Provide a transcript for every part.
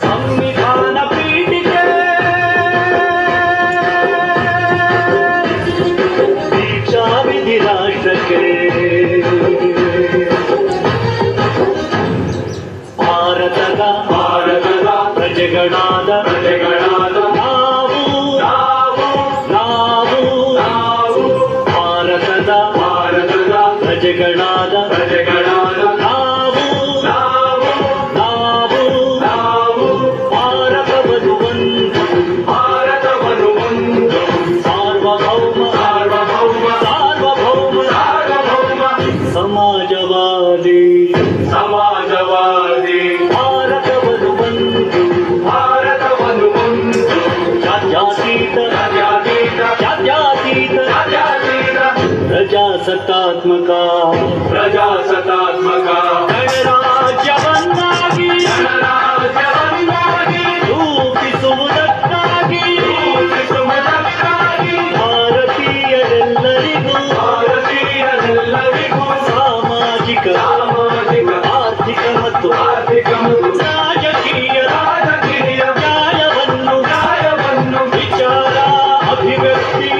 ಸಂವಿಧಾನ ಪೀಠಿಕೆ ದೀಕ್ಷಾ ವಿಧಿ ರಾಷ್ಟ್ರಕ್ಕೆ ಭಾರತದ ಪ್ರಜೆಗಳಾದ ನಾವು ಭಾರತದ ಪ್ರಜೆಗಳಾದ ನಾವು ಭಾರತವನ್ನು ಒಂದು ಸಾರ್ವಭೌಮ ಸಮಾಜವಾದಿ ಭಾರತವನ್ನು ಒಂದು ಜಾತ್ಯತೀತ ಪ್ರಜಾಸತ್ತಾತ್ಮಕ ಗಣರಾಜ್ಯವನ್ನಾಗಿ ರೂಪಿಸುವುದಕ್ಕಾಗಿ ಭಾರತೀಯರೆಲ್ಲರಿಗೂ ಸಾಮಾಜಿಕ ಆರ್ಥಿಕ ಮತ್ತು ರಾಜಕೀಯ ನ್ಯಾಯವನ್ನು ವಿಚಾರ ಅಭಿವ್ಯಕ್ತಿ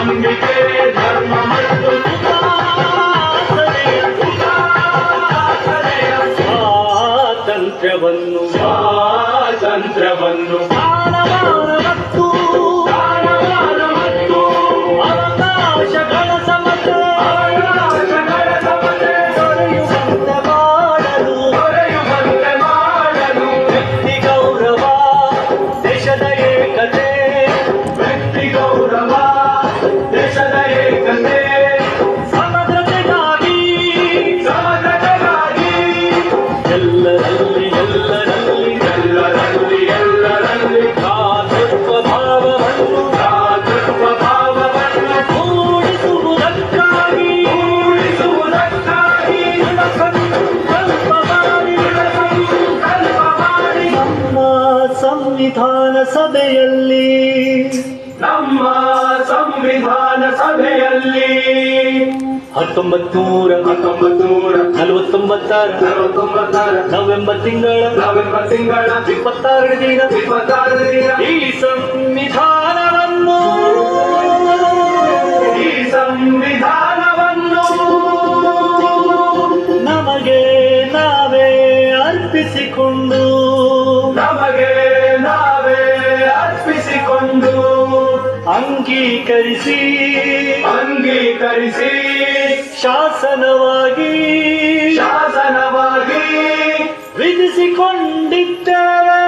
ನಂಬಿಕೆ ಧರ್ಮ ಮತ್ತು ಸ್ವಾತಂತ್ರ್ಯವನ್ನು ಅವಕಾಶಗಳ ಸಮತೆ ದೊರೆಯುವಂತೆ ಮಾಡಲು ವ್ಯಕ್ತಿ ಗೌರವ ದೇಶದ ಏಕತೆ ಸಮಗ್ರತೆಗಾಗಿ ಎಲ್ಲರಲ್ಲಿ ಭ್ರಾತೃತ್ವ ಭಾವವನ್ನು ಮೂಡಿಸುವುದಕ್ಕಾಗಿ ಸಂಕಲ್ಪ ಮಾಡಿ ನಮ್ಮ ಸಂವಿಧಾನ ಸಭೆಯಲ್ಲಿ 1949 ನವೆಂಬರ್ ತಿಂಗಳ 26 ದಿನ ಈ ಸಂವಿಧಾನವನ್ನು ನಮಗೆ ನಾವೇ ಅರ್ಪಿಸಿಕೊಂಡು ಅಂಗೀಕರಿಸಿ ಶಾಸನವಾಗಿ ವಿಧಿಸಿಕೊಂಡಿದ್ದೇವೆ.